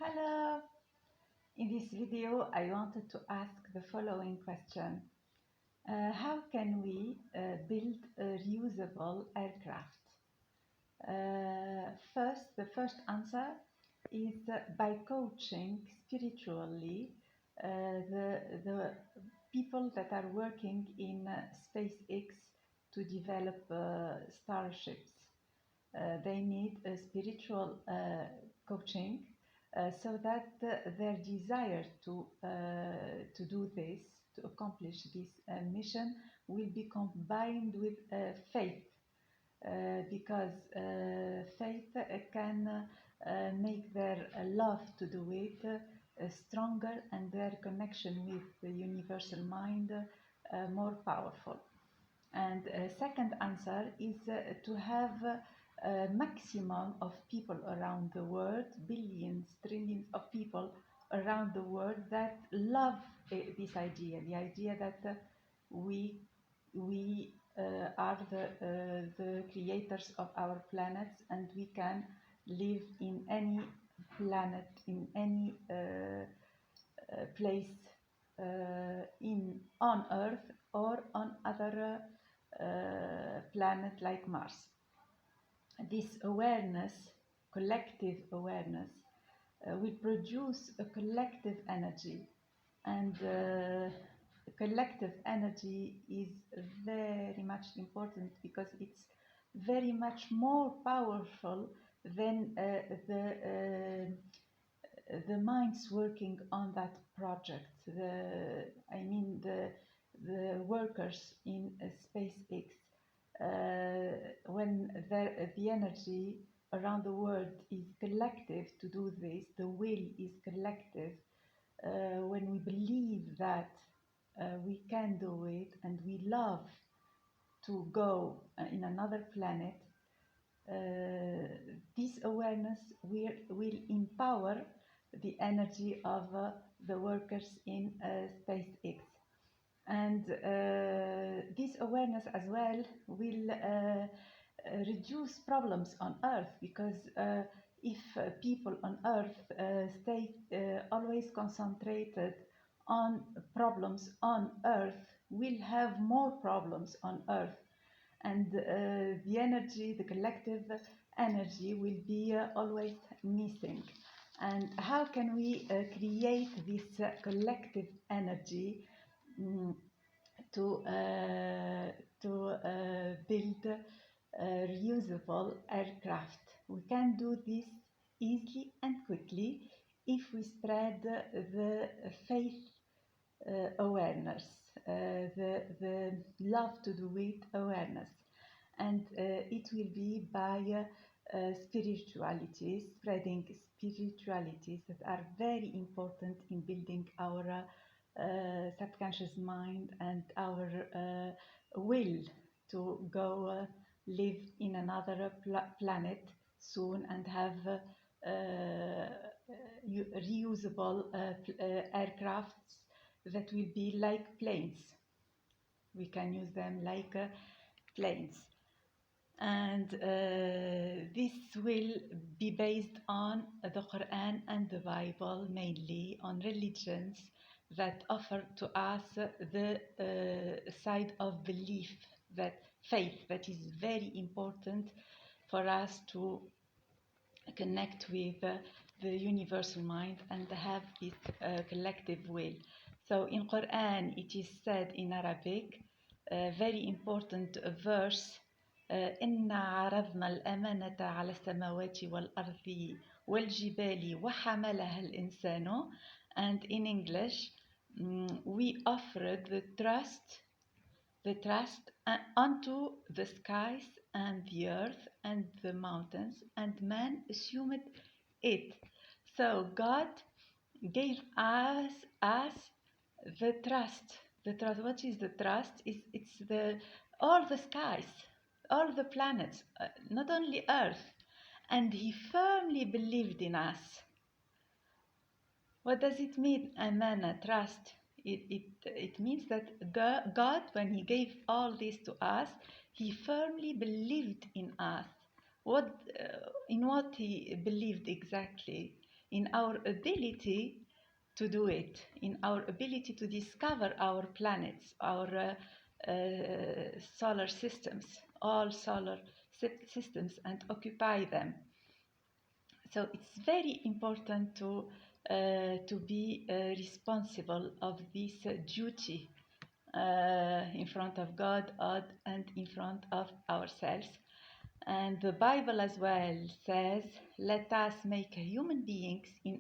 Hello! In this video, I wanted to ask the following question. How can we build a reusable aircraft? The first answer is by coaching spiritually the people that are working in SpaceX to develop starships. They need a spiritual coaching so that their desire to do this, to accomplish this mission, will be combined with faith, because faith can make their love to do it stronger and their connection with the universal mind more powerful. And second answer is to have a maximum of people around the world, billions, trillions of people around the world that love this idea, the idea that we are the creators of our planets, and we can live in any planet, in any place on Earth or on other planet like Mars. This awareness, collective awareness, will produce a collective energy, and collective energy is very much important because it's very much more powerful than the minds working on that project. The workers in SpaceX, when the energy around the world is collective to do this, the will is collective. When we believe that we can do it and we love to go in another planet, this awareness will empower the energy of the workers in SpaceX. And this awareness as well will reduce problems on Earth, because if people on Earth stay always concentrated on problems on Earth, we'll have more problems on Earth. And the energy, the collective energy, will be always missing. And how can we create this collective energy to build reusable aircraft? We can do this easily and quickly if we spread the faith awareness, the love to do it awareness. And it will be by spiritualities, spreading spiritualities that are very important in building our subconscious mind and our will to go live in another planet soon and have reusable aircrafts that will be like planes. We can use them like planes. And this will be based on the Quran and the Bible, mainly on religions that offer to us the side of belief, that faith, that is very important for us to connect with the universal mind and have this collective will. So in Quran it is said in Arabic, a very important verse, إنا عرضنا الأمانة على السماوات والأرض والجبال وحملها الإنسان. And in English, we offered the trust onto the skies and the earth and the mountains, and man assumed it. So God gave us the trust. The trust. What is the trust? It's all the skies, all the planets, not only Earth. And He firmly believed in us. What does it mean, amana, trust? It means that God, when He gave all this to us, He firmly believed in us. In what He believed exactly? in our ability to do it, in our ability to discover our planets, our solar systems, all solar systems, and occupy them. So it's very important to be responsible of this duty in front of God and in front of ourselves. And the Bible as well says, let us make human beings in